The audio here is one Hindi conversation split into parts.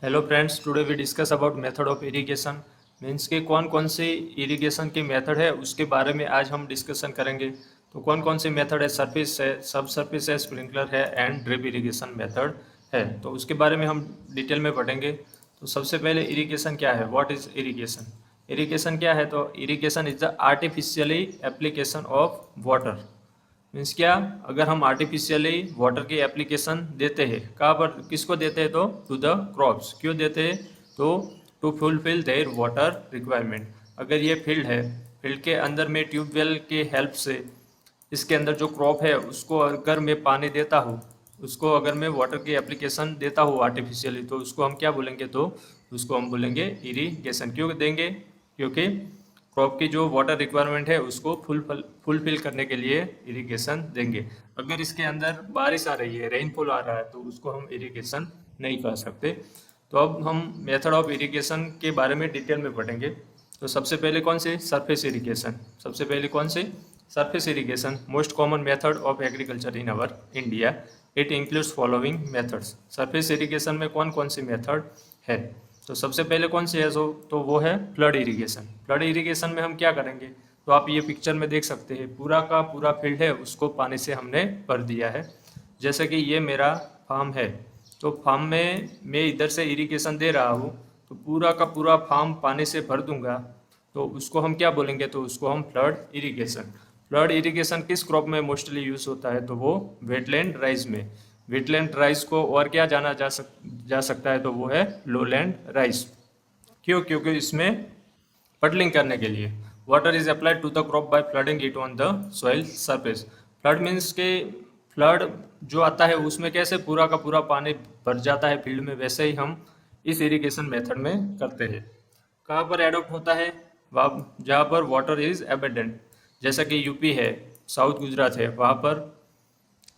Hello friends, today we discuss about method of irrigation. Means के कौन कौन से इरिगेशन के मेथड है उसके बारे में आज हम डिस्कशन करेंगे। तो कौन कौन से मेथड है, सरफेस है, सब सरफेस है, स्प्रिंकलर है एंड ड्रिप इरिगेशन मेथड है, तो उसके बारे में हम डिटेल में पढ़ेंगे। तो सबसे पहले इरिगेशन क्या है, व्हाट इज इरिगेशन। इरिगेशन क्या है, तो irrigation is the artificially application of water. Means क्या, अगर हम आर्टिफिशियली वाटर की एप्लीकेशन देते हैं, कहाँ पर, किसको देते हैं, तो टू द क्रॉप्स। क्यों देते हैं, तो to fulfil their water requirement. अगर ये फील्ड है, फील्ड के अंदर में ट्यूबवेल के हेल्प से इसके अंदर जो क्रॉप है उसको अगर मैं पानी देता हूँ, उसको अगर मैं वाटर की एप्लीकेशन देता हूँ आर्टिफिशियली, तो उसको हम क्या बोलेंगे, तो उसको हम बोलेंगे इरिगेशन। क्यों देंगे, क्योंकि क्रॉप की जो वाटर रिक्वायरमेंट है उसको फुलफिल करने के लिए इरिगेशन देंगे। अगर इसके अंदर बारिश आ रही है, रेनफॉल आ रहा है, तो उसको हम इरिगेशन नहीं कर सकते। तो अब हम मेथड ऑफ इरिगेशन के बारे में डिटेल में पढ़ेंगे। तो सबसे पहले कौन से, सरफेस इरिगेशन। सबसे पहले कौन से, surface irrigation, most common method of agriculture in our India. It includes following methods. Surface irrigation में कौन कौन सी मेथड है, तो सबसे पहले कौन सी है, तो वो है फ्लड इरिगेशन। फ्लड इरिगेशन में हम क्या करेंगे, तो आप ये पिक्चर में देख सकते हैं, पूरा का पूरा फील्ड है उसको पानी से हमने भर दिया है। जैसे कि ये मेरा फार्म है, तो फार्म में मैं इधर से इरिगेशन दे रहा हूँ, तो पूरा का पूरा फार्म पानी से भर दूंगा, तो उसको हम क्या बोलेंगे, तो उसको हम फ्लड इरिगेशन। फ्लड इरिगेशन किस क्रॉप में मोस्टली यूज होता है, तो वो वेटलैंड राइस में। वेटलैंड राइस को और क्या जाना जा सकता है, तो वो है लोलैंड राइस। क्यों, क्योंकि इसमें पडलिंग करने के लिए water is applied to the crop by flooding it on the soil surface. Flood means के, फ्लड जो आता है उसमें कैसे पूरा का पूरा पानी भर जाता है फील्ड में, वैसे ही हम इस इरिगेशन मेथड में करते हैं। कहाँ पर एडॉप्ट होता है, वहाँ जहाँ पर वाटर इज एबेंडेंट, जैसा कि यूपी है, साउथ गुजरात है, वहाँ पर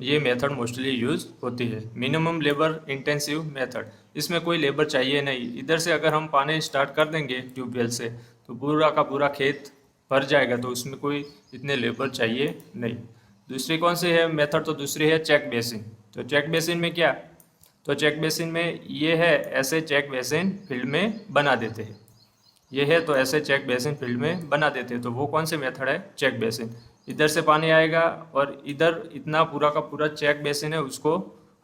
ये मेथड मोस्टली यूज होती है। मिनिमम लेबर इंटेंसिव मेथड, इसमें कोई लेबर चाहिए नहीं। इधर से अगर हम पानी स्टार्ट कर देंगे ट्यूबवेल से, तो पूरा का पूरा खेत भर जाएगा, तो उसमें कोई इतने लेबर चाहिए नहीं। दूसरी कौन सी है मेथड, तो दूसरी है चेक बेसिन। तो चेक बेसिन में क्या, तो चेक बेसिन में ये है, ऐसे चेक बेसिन फील्ड में बना देते हैं। ये है, तो ऐसे चेक बेसिन फील्ड में बना देते हैं। तो वो कौन से मेथड है, चेक बेसिन। इधर से पानी आएगा और इधर इतना पूरा का पूरा चेक बेसिन है उसको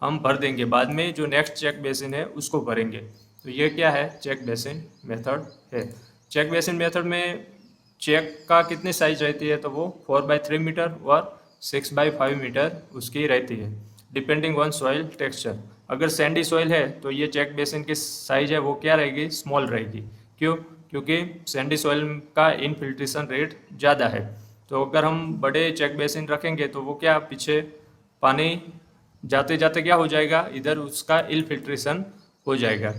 हम भर देंगे, बाद में जो नेक्स्ट चेक बेसिन है उसको भरेंगे। तो ये क्या है, चेक बेसिन मेथड है। चेक बेसिन मेथड में चेक का कितनी साइज रहती है, तो वो 4/3 मीटर और 6/5 मीटर उसकी रहती है, डिपेंडिंग ऑन सॉइल टेक्सचर। अगर सैंडी सॉइल है तो ये चेक बेसिन की साइज है वो क्या रहेगी, स्मॉल रहेगी। क्यों, क्योंकि सैंडी सॉइल का इनफिल्ट्रेशन रेट ज़्यादा है। तो अगर हम बड़े चेक बेसिन रखेंगे तो वो क्या, पीछे पानी जाते जाते क्या हो जाएगा, इधर उसका इनफिल्ट्रेशन हो जाएगा।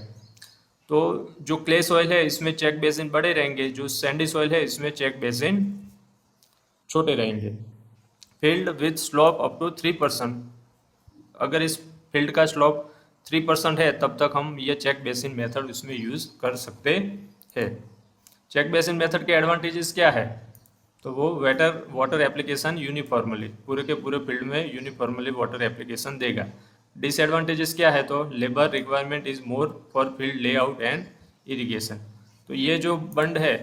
तो जो क्ले सॉइल है इसमें चेक बेसिन बड़े रहेंगे, जो सैंडी सॉइल है इसमें चेक बेसिन छोटे रहेंगे। Field with slope up to 3%, अगर इस फील्ड का स्लोप 3% है तब तक हम ये चेक बेसिन मेथड उसमें यूज कर सकते हैं। चेक बेसिन मेथड के एडवांटेजेस क्या है, तो वो वाटर वाटर एप्लीकेशन यूनिफॉर्मली, पूरे के पूरे फील्ड में यूनिफॉर्मली वाटर एप्लीकेशन देगा। डिसएडवांटेजेस क्या है, तो labour requirement is more for field layout and irrigation. तो ये जो बंड है,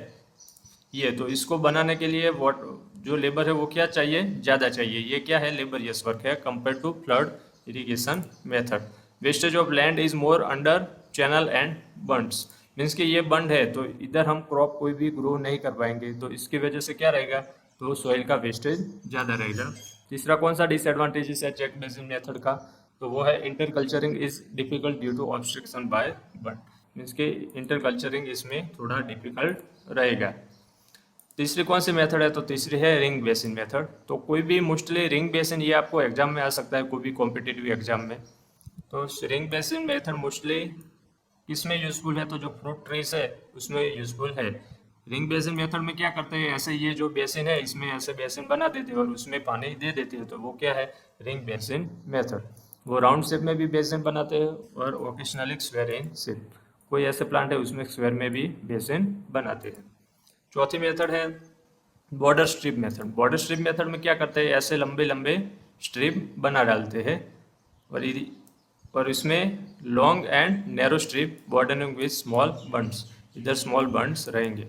ये तो इसको बनाने के लिए वाट जो लेबर है वो क्या चाहिए, ज़्यादा चाहिए। ये क्या है, लेबरियस वर्क है compare to flood irrigation method. Wastage of land is more under channel and bunds. Means कि ये बंड है तो इधर हम क्रॉप कोई भी ग्रो नहीं कर पाएंगे, तो इसकी वजह से क्या रहेगा, तो सॉइल का वेस्टेज ज़्यादा रहेगा। तीसरा कौन सा डिसएडवांटेजेस है चेक बेसिन मेथड का, तो वो है interculturing is difficult due to obstruction by bund. Means के इंटर कल्चरिंग इसमें थोड़ा डिफिकल्ट रहेगा। तीसरी कौन सी मेथड है, तो तीसरी है रिंग बेसिन मेथड। तो कोई भी मोस्टली रिंग बेसिन, ये आपको एग्जाम में आ सकता है, कोई भी कॉम्पिटिटिव एग्जाम में। तो रिंग बेसिन मेथड मोस्टली किसमें यूजफुल है, तो जो फ्रूट ट्रीज है उसमें यूजफुल है। रिंग बेसिन मेथड में क्या करते हैं, ऐसे ये जो बेसिन है इसमें ऐसे बेसिन बना देते हैं और उसमें पानी दे देते हैं, तो वो क्या है, रिंग बेसिन मेथड। वो राउंड शेप में भी बेसिन बनाते हैं और ओकेशनली स्क्वायर इन शेप, कोई ऐसे प्लांट है उसमें स्क्वायर में भी बेसिन बनाते हैं। चौथी मेथड है border strip method. Border strip method में क्या करते हैं, ऐसे लंबे लंबे स्ट्रिप बना डालते हैं और और इसमें long and narrow strip bordering with small बंड्स, इधर स्मॉल बंड्स रहेंगे।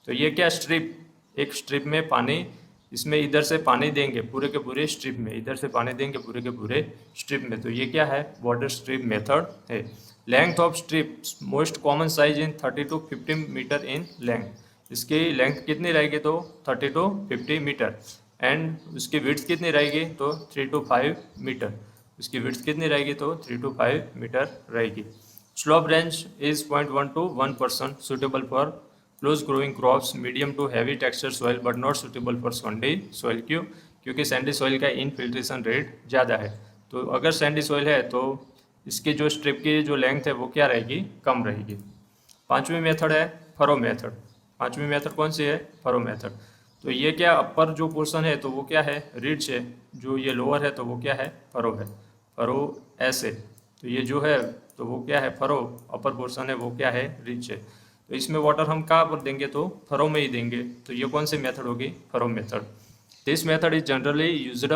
तो ये क्या स्ट्रिप, एक स्ट्रिप में पानी, इसमें इधर से पानी देंगे पूरे के पूरे स्ट्रिप में, इधर से पानी देंगे पूरे के पूरे स्ट्रिप में। तो ये क्या है, वाटर स्ट्रिप मेथड है। Length of strip most common size in 30 to 50 metre in length. इसकी लेंथ कितनी रहेगी, तो 30 to 50 मीटर। एंड उसकी विड्थ कितनी रहेगी, तो 3 to 5 मीटर। इसकी विड्थ कितनी रहेगी, तो 3 to 5 मीटर रहेगी। Slope range is 0.1 to 1%, suitable for close growing crops, medium to heavy texture soil but not suitable for sandy soil. क्यों, क्योंकि सैंडी सॉइल का इनफिल्ट्रेशन रेट ज़्यादा है। तो अगर सैंडी सॉइल है तो इसकी जो स्ट्रिप की जो लेंथ है वो क्या रहेगी, कम रहेगी। पांचवी मेथड है फरो मेथड। पांचवी मेथड कौन सी है, फरो मेथड। तो ये क्या, अपर जो पोर्शन है तो वो क्या है, रिड्ज है। जो ये लोअर है तो वो क्या है, फरो है। फरो ऐसे, तो ये जो है तो वो क्या है, फरो। अपर पोर्शन है वो क्या है, रिच है। तो इसमें वाटर हम कहाँ पर देंगे, तो फरो में ही देंगे। तो ये कौन सी मेथड होगी, furrow method. This method is generally used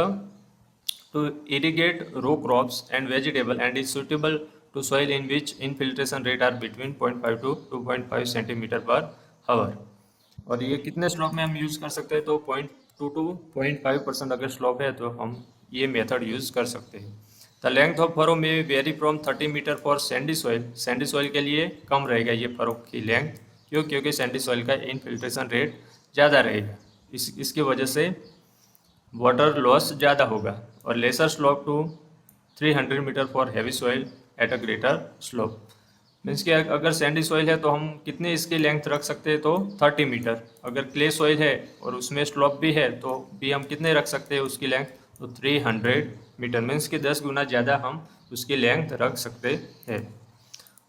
to irrigate row crops and vegetable and is suitable to soil in which infiltration rate are between 0.5 to 2.5 centimetre per hour. और ये कितने स्लोप में हम यूज़ कर सकते हैं, तो 0.2 to 0.5% अगर स्लोप है तो हम ये मेथड यूज़ कर सकते हैं। The length of furrow may vary from 30 metre for sandy soil. Sandy soil के लिए कम रहेगा ये फरो की लेंथ। क्यों, क्योंकि सैंडी सॉइल का इनफिल्ट्रेशन रेट ज़्यादा रहेगा, इसकी वजह से वाटर लॉस ज़्यादा होगा। और lesser slope to 300 metre for heavy soil at a greater slope. Means कि अगर सैंडी सॉइल है तो हम कितनी इसकी लेंथ रख सकते हैं, तो 30 मीटर। अगर क्ले सॉइल है और उसमें स्लोप भी है तो भी हम कितने रख सकते हैं उसकी लेंथ, तो 300 मीटर। मीन्स कि 10 गुना ज़्यादा हम उसकी लेंथ रख सकते हैं।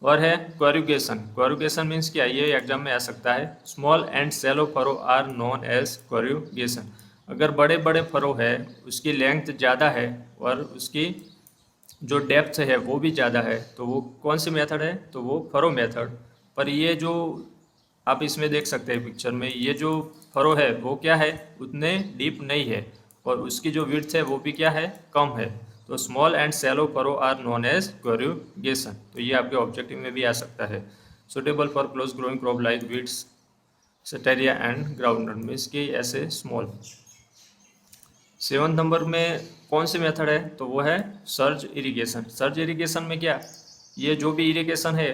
और है क्वारुगेशन। क्वारुगेशन मीन्स क्या, ये एग्जाम में आ सकता है। Small and shallow furrow are known as corrugation. अगर बड़े बड़े फरो है, उसकी लेंथ ज़्यादा है और उसकी जो डेप्थ है वो भी ज़्यादा है, तो वो कौन सी मेथड है, तो वो फरो मेथड। पर ये जो आप इसमें देख सकते हैं पिक्चर में, ये जो फरो है वो क्या है, उतने डीप नहीं है और उसकी जो विड्थ है वो भी क्या है, कम है। तो small and shallow furrow are known as corrugation. तो ये आपके ऑब्जेक्टिव में भी आ सकता है। Suitable for close growing crop like wheats, setaria and groundnut. Means की ऐसे स्मॉल। 7 नंबर में कौन सी मेथड है, तो वो है सर्ज इरिगेशन। सर्ज इरिगेशन में क्या, ये जो भी इरिगेशन है,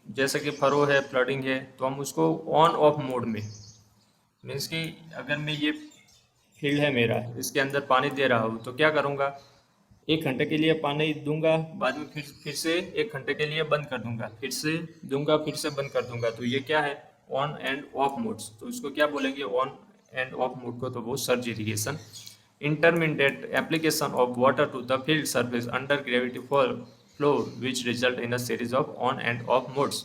जैसे कि फरो है, फ्लडिंग है, तो हम उसको ऑन ऑफ मोड में, मीन्स कि अगर मैं ये फील्ड है मेरा, इसके अंदर पानी दे रहा हूँ तो क्या करूँगा, 1 घंटे के लिए पानी दूंगा, बाद में फिर से 1 घंटे के लिए बंद कर दूंगा, फिर से दूंगा, फिर से बंद कर दूंगा। तो ये क्या है, ऑन एंड ऑफ मोड्स। तो इसको क्या बोलेंगे, ऑन एंड ऑफ मोड को, तो वो surge irrigation. Intermittent application of water to the field surface under gravity flow which result in a series of on and off modes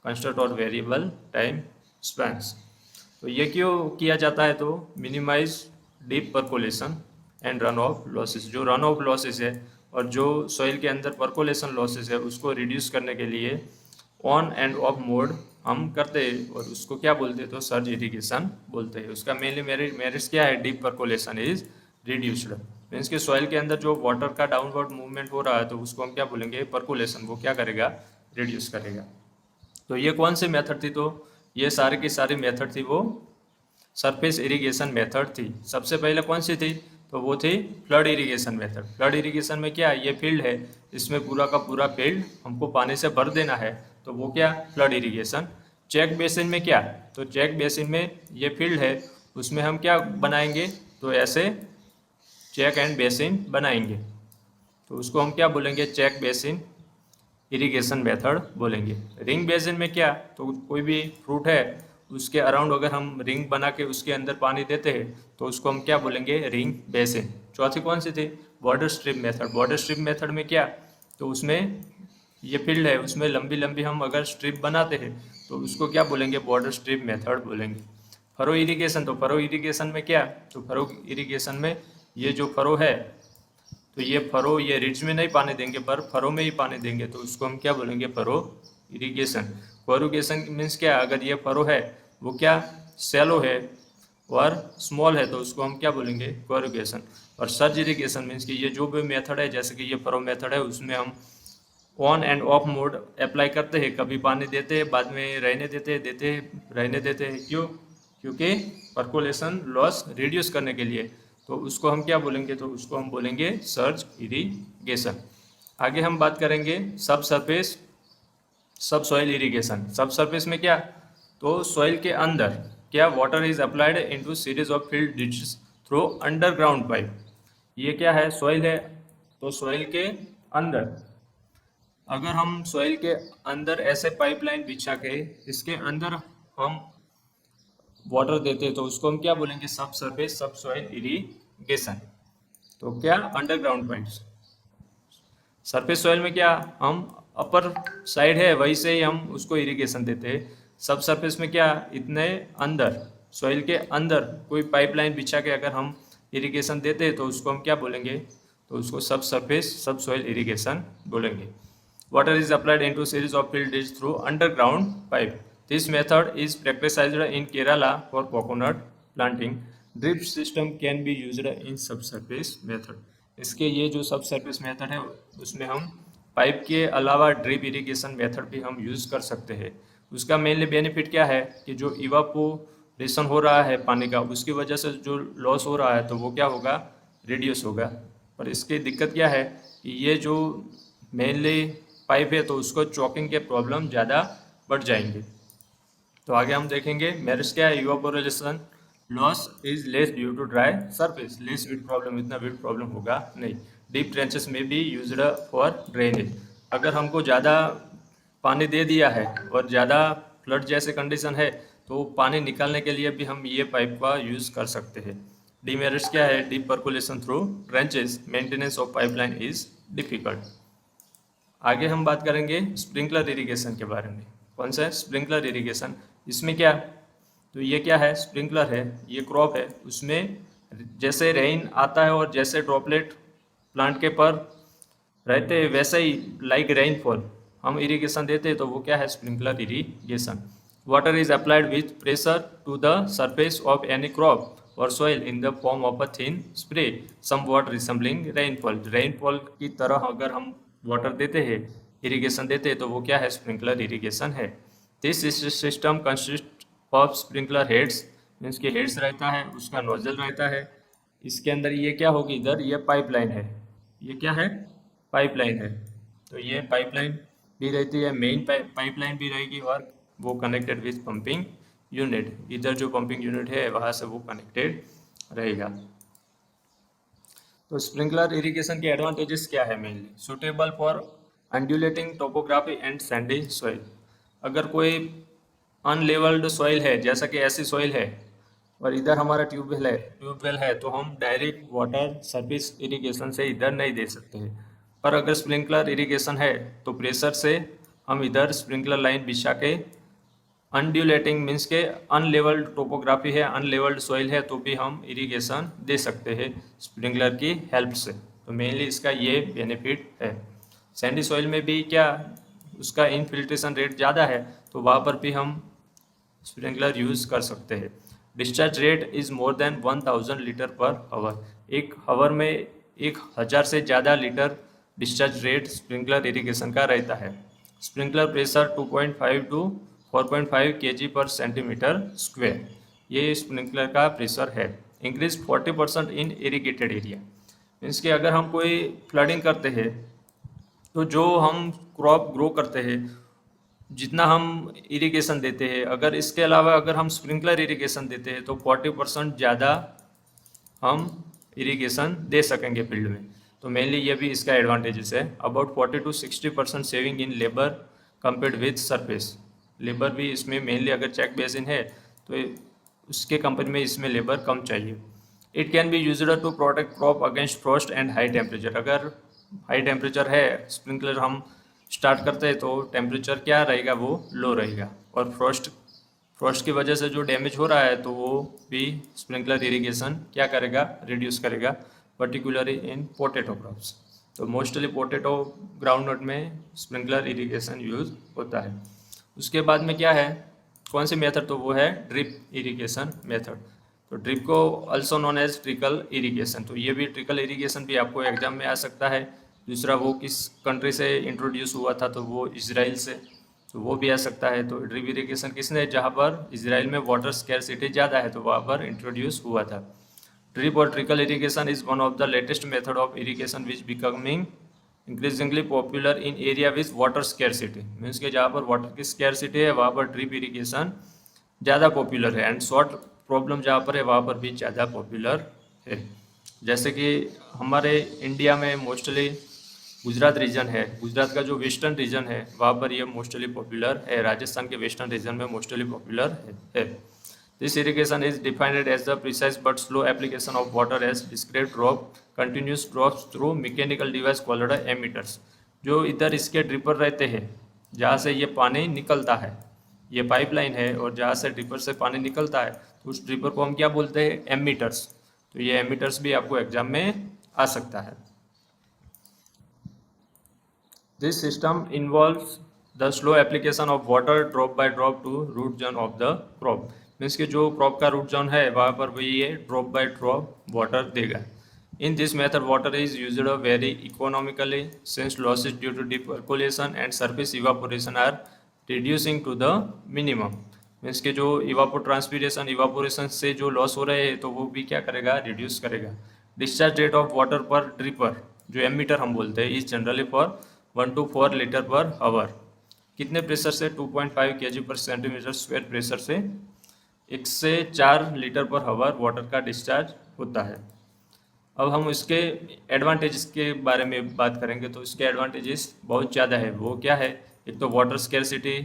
constant or variable time spans। तो ये क्यों किया जाता है, तो minimise deep percolation and run off losses. जो रन ऑफ लॉसेस है और जो सॉइल के अंदर परकोलेशन लॉसेस है उसको रिड्यूस करने के लिए ऑन एंड ऑफ मोड हम करते हैं और उसको क्या बोलते हैं, तो सर्ज इरिगेशन बोलते हैं। उसका मेनली मेरिट्स क्या है, deep percolation is reduced. Means कि सॉइल के अंदर जो वाटर का डाउनवर्ड मूवमेंट हो रहा है तो उसको हम क्या बोलेंगे, परकुलेशन। वो क्या करेगा, रिड्यूस करेगा। तो ये कौन सी मेथड थी, तो ये सारी की सारी मेथड थी वो सरफेस इरिगेशन मेथड थी। सबसे पहले कौन सी थी, तो वो थी flood irrigation method. Flood irrigation में क्या, ये फील्ड है, इसमें पूरा का पूरा फील्ड हमको पानी से भर देना है, तो वो क्या, फ्लड इरिगेशन। चेक बेसिन में क्या, तो चेक बेसिन में ये फील्ड है, उसमें हम क्या बनाएंगे, तो ऐसे चेक एंड बेसिन बनाएंगे, तो उसको हम क्या बोलेंगे, चेक बेसिन इरिगेशन मेथड बोलेंगे। रिंग बेसिन में क्या, तो कोई भी फ्रूट है उसके अराउंड अगर हम रिंग बना के उसके अंदर पानी देते हैं तो उसको हम क्या बोलेंगे, रिंग बेसिन। चौथी कौन सी थी, border strip method. Border strip method में क्या, तो उसमें ये फील्ड है, उसमें लंबी लंबी हम अगर स्ट्रिप बनाते हैं तो उसको क्या बोलेंगे, बॉर्डर स्ट्रिप मेथड बोलेंगे। फरो इरिगेशन, तो फरो इरिगेशन में क्या, तो फरो इरिगेशन में ये जो फरो है, तो ये फरो ये रिड्ज में नहीं पानी देंगे पर फरो में ही पानी देंगे, तो उसको हम क्या बोलेंगे, फरो इरिगेशन। कोरुगेशन मीन्स क्या, अगर ये फरो है वो क्या सेलो है और स्मॉल है, तो उसको हम क्या बोलेंगे, कोरुगेशन। और सर्ज इरिगेशन मीन्स कि ये जो भी मेथड है, जैसे कि ये फरो मेथड है, उसमें हम on end of mode apply करते हैं, कभी पानी देते हैं, बाद में रहने देते हैं, रहने देते हैं। क्यों? क्योंकि पर्कोलेशन लॉस रिड्यूस करने के लिए। तो उसको हम क्या बोलेंगे? तो उसको हम बोलेंगे सर्ज इरिगेशन। आगे हम बात करेंगे सब सरफेस सब सॉइल इरिगेशन। सब सरफेस में क्या? तो सॉइल के अंदर क्या water is applied into series of field ditches through underground pipe. ये क्या है? सॉइल है। तो सॉइल के अंदर अगर हम सॉइल के अंदर ऐसे पाइपलाइन बिछा के इसके अंदर हम वाटर देते हैं तो उसको हम क्या बोलेंगे? सब सरफेस सब सॉइल इरिगेशन। तो क्या? Underground pipes. सरफेस सॉइल में क्या हम अपर साइड है वहीं से ही हम उसको इरिगेशन देते हैं। सब सरफेस में क्या इतने अंदर सॉइल के अंदर कोई पाइपलाइन बिछा के अगर हम इरिगेशन देते हैं तो उसको हम क्या बोलेंगे? तो उसको सब सरफेस सब सॉइल इरिगेशन बोलेंगे। Water is applied into series of field ditch through underground pipe. This method is practiced in Kerala for coconut planting. Drip system can be used in subsurface method. इसके ये जो सबसर्फेस मेथड है उसमें हम पाइप के अलावा ड्रिप इरिगेशन मेथड भी हम यूज़ कर सकते हैं। उसका मेनली बेनिफिट क्या है कि जो इवापोरेशन हो रहा है पानी का उसकी वजह से जो लॉस हो रहा है तो वो क्या होगा? रिड्यूस होगा। पर इसकी दिक्कत क्या है कि ये जो मेनली पाइप है तो उसको चॉकिंग के प्रॉब्लम ज़्यादा बढ़ जाएंगे। तो आगे हम देखेंगे मेरिट्स क्या है? Evaporation loss is less due to dry surface, less weed problem, इतना विड प्रॉब्लम होगा नहीं। डीप ट्रेंचेस में भी यूज्ड फॉर ड्रेनेज। अगर हमको ज़्यादा पानी दे दिया है और ज़्यादा फ्लड जैसे कंडीशन है तो पानी निकालने के लिए भी हम ये पाइप का यूज़ कर सकते हैं। डीमेरिट्स क्या है? Deep percolation through trenches, maintenance of pipeline is difficult. आगे हम बात करेंगे स्प्रिंकलर इरिगेशन के बारे में। कौन सा है? Sprinkler irrigation. इसमें क्या? तो ये क्या है? स्प्रिंकलर है, ये क्रॉप है, उसमें जैसे रेन आता है और जैसे ड्रॉपलेट प्लांट के पर रहते हैं वैसे ही लाइक रेनफॉल हम इरिगेशन देते हैं तो वो क्या है? Sprinkler irrigation. Water is applied with pressure to the surface of any crop और soil in the form of a thin spray somewhat resembling rainfall. Rainfall की तरह अगर हम वाटर देते हैं, इरिगेशन देते हैं तो वो क्या है? स्प्रिंकलर इरिगेशन है। This system consist of sprinkler heads, means के हेड्स रहता है, उसका नोजल रहता है। इसके अंदर ये क्या होगी? इधर ये पाइपलाइन है, ये क्या है? पाइपलाइन है। तो ये पाइपलाइन भी रहती है, मेन पाइपलाइन भी रहेगी और वो कनेक्टेड विथ पंपिंग यूनिट। इधर जो पंपिंग यूनिट है वहाँ से वो कनेक्टेड रहेगा। तो स्प्रिंकलर इरिगेशन के एडवांटेजेस क्या है? Mainly suitable for undulating topography and Sandy soil. अगर कोई अनलेवल्ड सॉइल है जैसा कि ऐसी सॉइल है और इधर हमारा ट्यूबवेल है तो हम डायरेक्ट वाटर सर्विस इरिगेशन से इधर नहीं दे सकते हैं। पर अगर स्प्रिंकलर इरिगेशन है तो प्रेशर से हम इधर स्प्रिंकलर लाइन बिछा के अनड्यूलेटिंग मीन्स के अनलेवल्ड टोपोग्राफी है, अनलेवल्ड सॉइल है तो भी हम इरिगेशन दे सकते हैं स्प्रिंकलर की हेल्प से। तो मेनली इसका ये बेनिफिट है। सैंडी सॉइल में भी क्या उसका इनफिल्ट्रेशन रेट ज़्यादा है तो वहाँ पर भी हम स्प्रिंकलर यूज़ कर सकते हैं। Discharge rate is more than 1000 litre per hour. एक आवर में 1000 से ज़्यादा litre discharge rate sprinkler irrigation का रहता है। स्प्रिंकलर प्रेशर 2.5 टू 4.5 kg पर सेंटीमीटर स्क्वायर, ये स्प्रिंकलर का प्रेशर है। इंक्रीज 40% इन इरिगेटेड एरिया, मीन्स कि अगर हम कोई फ्लडिंग करते हैं तो जो हम क्रॉप ग्रो करते हैं जितना हम इरिगेशन देते हैं, अगर इसके अलावा अगर हम स्प्रिंकलर इरिगेशन देते हैं तो 40% ज़्यादा हम इरिगेशन दे सकेंगे फील्ड में। तो मेनली ये भी इसका एडवांटेजेस है। About 40 to 60% saving in labour compared with surface. Labour भी इसमें मेनली अगर चेक बेसिन है तो उसके कंपनी में इसमें लेबर कम चाहिए। It can be used to protect crop against frost and high temperature. अगर हाई टेम्परेचर है स्प्रिंकलर हम स्टार्ट करते हैं तो टेम्परेचर क्या रहेगा? वो लो रहेगा और फ्रॉस्ट की वजह से जो डैमेज हो रहा है तो वो भी स्प्रिंकलर इरिगेशन क्या करेगा? रिड्यूस करेगा, पर्टिकुलरली इन पोटैटो क्रॉप्स। तो मोस्टली पोटैटो ग्राउंडनट में स्प्रिंकलर इरिगेशन यूज होता है। उसके बाद में क्या है? कौन सी मेथड? तो वो है ड्रिप इरिगेशन मेथड। तो ड्रिप को also known as trickle irrigation. तो ये भी ट्रिकल इरिगेशन भी आपको एग्जाम में आ सकता है दूसरा वो किस कंट्री से इंट्रोड्यूस हुआ था, तो वो इजराइल से, तो वो भी आ सकता है। तो ड्रिप इरिगेशन किसने, जहाँ पर इजराइल में वाटर स्कैरसिटी ज़्यादा है तो वहाँ पर इंट्रोड्यूस हुआ था। ड्रिप और trickle irrigation is one of the latest method of irrigation which becoming increasingly popular in area with water scarcity. Means के जहाँ पर वाटर की स्कैरसिटी है वहाँ पर ड्रिप इरिगेशन ज़्यादा पॉपुलर है, एंड शॉर्ट प्रॉब्लम जहाँ पर है वहाँ पर भी ज़्यादा पॉपुलर है। जैसे कि हमारे इंडिया में मोस्टली गुजरात रीजन है, गुजरात का जो वेस्टर्न रीजन है वहाँ पर ये मोस्टली पॉपुलर है, राजस्थान के वेस्टर्न रीजन में मोस्टली पॉपुलर है। This irrigation is defined as the precise but slow application of water as discrete drop continuous drops through mechanical device called emitters. जो इधर इसके ड्रिपर रहते हैं जहाँ से ये पानी निकलता है, ये पाइपलाइन है और जहाँ से ड्रिपर से पानी निकलता है तो उस ड्रिपर को हम क्या बोलते हैं, एमीटर्स। तो ये एमीटर्स भी आपको एग्जाम में आ सकता है। This system involves the slow application of water drop by drop to root zone of the crop। Means कि जो क्रॉप का रूट जोन है वहाँ पर वही ये ड्रॉप बाय ड्रॉप वाटर देगा। In this method water is used very economically since losses due to deep percolation and surface evaporation are reducing to the minimum. Means कि जो ट्रांसपीरेशन इवापोरेशन से जो लॉस हो रहे हैं तो वो भी क्या करेगा, रिड्यूस करेगा। डिस्चार्ज रेट ऑफ वाटर पर ड्रिपर, जो एमीटर हम बोलते हैं, is generally for 1 to 4 litre per hour. कितने प्रेशर से, 2.5 kg पर सेंटीमीटर स्क्वायर प्रेशर से 1 से 4 लीटर पर आवर वाटर का डिस्चार्ज होता है। अब हम इसके एडवांटेजेस के बारे में बात करेंगे। तो इसके एडवांटेजेस बहुत ज़्यादा है। वो क्या है, एक तो वाटर स्कैरसिटी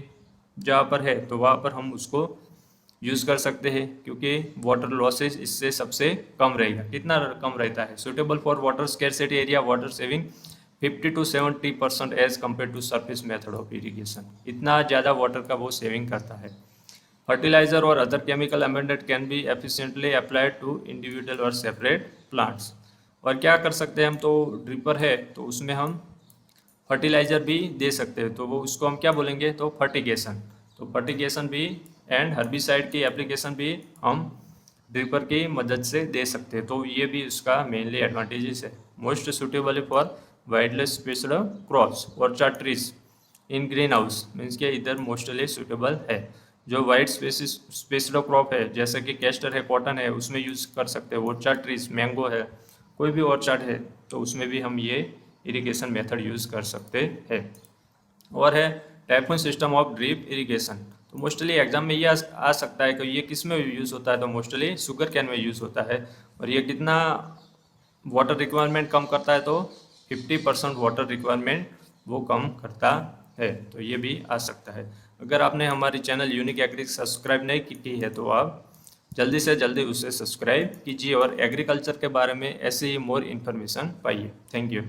जहाँ पर है तो वहाँ पर हम उसको यूज़ कर सकते हैं क्योंकि वाटर लॉसेज इससे सबसे कम रहेगा। कितना कम रहता है, suitable for water scarcity area water saving 50 to 70% as compare to surface method of irrigation. इतना ज़्यादा वाटर का वो सेविंग करता है। फर्टिलाइजर और other chemical amended can be efficiently applied to individual और सेपरेट प्लांट्स। और क्या कर सकते हैं हम, तो ड्रिपर है तो उसमें हम फर्टिलाइजर भी दे सकते हैं, तो वो उसको हम क्या बोलेंगे, तो फर्टिगेशन। तो फर्टिगेशन भी एंड हर्बिसाइड की एप्लीकेशन भी हम ड्रिपर की मदद से दे सकते हैं। तो ये भी उसका मेनली एडवांटेजेस है। Most suitable for widely spaced crops orchard trees in green house. Means के इधर मोस्टली सुटेबल है। जो वाइड स्पेस्ड क्रॉप है जैसे कि कैस्टर है, कॉटन है, उसमें यूज़ कर सकते हैं। ऑर्चार्ड ट्रीज, मैंगो है, कोई भी ऑर्चार्ड है तो उसमें भी हम ये इरिगेशन मेथड यूज़ कर सकते हैं। और है typhoon system of drip irrigation. तो मोस्टली एग्जाम में ये आ सकता है कि ये किस में यूज़ होता है, तो मोस्टली शुगर कैन में यूज़ होता है। और ये कितना वाटर रिक्वायरमेंट कम करता है, तो 50% वाटर रिक्वायरमेंट वो कम करता है। तो ये भी आ सकता है। अगर आपने हमारी चैनल यूनिक एग्री सब्सक्राइब नहीं की है तो आप जल्दी से जल्दी उसे सब्सक्राइब कीजिए और एग्रीकल्चर के बारे में ऐसे ही मोर इन्फॉर्मेशन पाइए। Thank you.